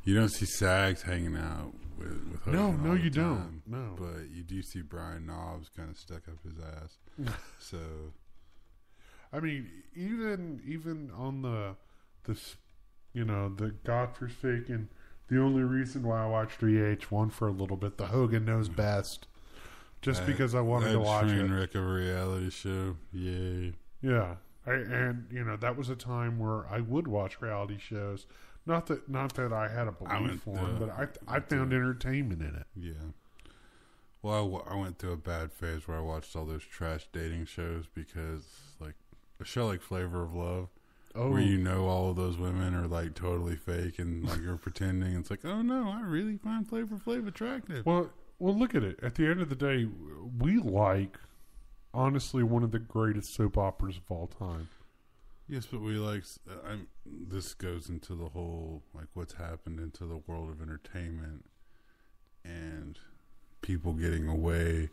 You don't see Sags hanging out with Hogan No, all you the time, don't. No. But you do see Brian Knobs kind of stuck up his ass. So, I mean, even on the godforsaken, the only reason why I watched VH1 for a little bit, the Hogan Knows Best, just because I wanted to watch train it. wreck of a reality show. Yay. Yeah. That was a time where I would watch reality shows. Not that I had a belief for them, but I found entertainment in it. Yeah. Well, I went through a bad phase where I watched all those trash dating shows because, like, a show like Flavor of Love, where you know all of those women are, like, totally fake and, like, you're pretending. It's like, oh, no, I really find Flavor Flav attractive. Well, look at it. At the end of the day, we like, honestly, one of the greatest soap operas of all time. Yes, but we like... this goes into the whole, like, what's happened into the world of entertainment and people getting away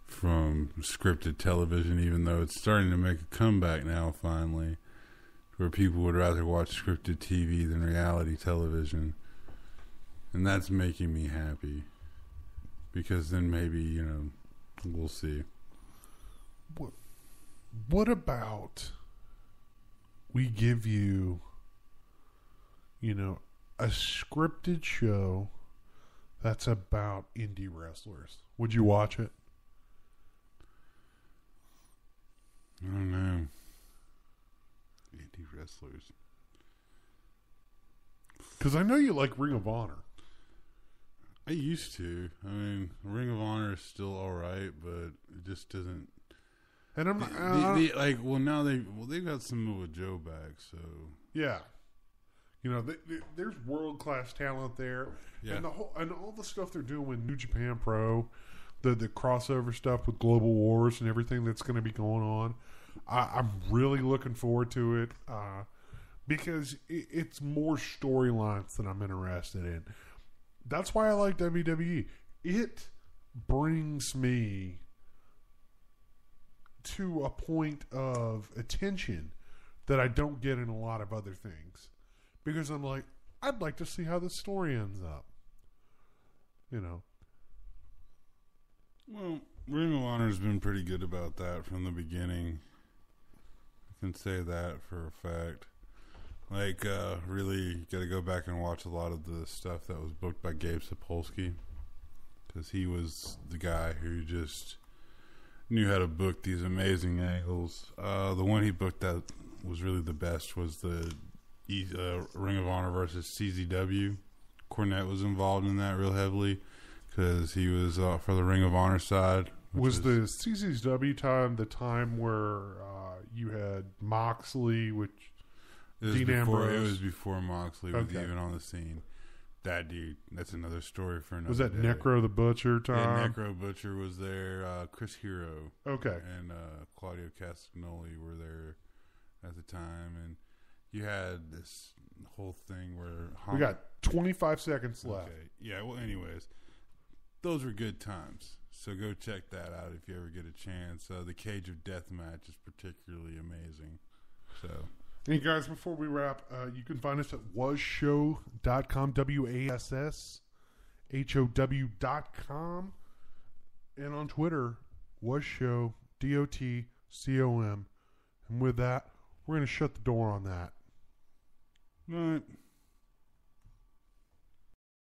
from scripted television, even though it's starting to make a comeback now, finally, where people would rather watch scripted TV than reality television. And that's making me happy. Because then maybe, we'll see. What about we give you, a scripted show that's about indie wrestlers? Would you watch it? I don't know. Indie wrestlers. Because I know you like Ring of Honor. I used to. I mean, Ring of Honor is still all right, but it just doesn't. And I'm now they've got some with Joe back, so yeah. There's world class talent there, yeah. and all the stuff they're doing with New Japan Pro, the crossover stuff with Global Wars and everything that's going to be going on. I'm really looking forward to it because it's more storylines that I'm interested in. That's why I like WWE. It brings me to a point of attention that I don't get in a lot of other things. Because I'm like, I'd like to see how the story ends up. Well, Ring of Honor has been pretty good about that from the beginning. I can say that for a fact. Like, really, you got to go back and watch a lot of the stuff that was booked by Gabe Sapolsky. Because he was the guy who just knew how to book these amazing angles. The one he booked that was really the best was the Ring of Honor versus CZW. Cornette was involved in that real heavily because he was for the Ring of Honor side. Was the CZW time the time where you had Moxley, which Dean Ambrose? It was before Moxley was even on the scene. That dude, that's another story for another Was that day. Necro the Butcher time? Yeah, Necro Butcher was there. Chris Hero. Okay. And Claudio Castagnoli were there at the time. And you had this whole thing where... We got 25 seconds left. Okay. Yeah, well, anyways, those were good times. So go check that out if you ever get a chance. The Cage of Death match is particularly amazing. So... Hey guys, before we wrap, you can find us at wasshow.com, W-A.S.S, HOW.com, and on Twitter, wasshow, DOTCOM. And with that, we're going to shut the door on that. All right.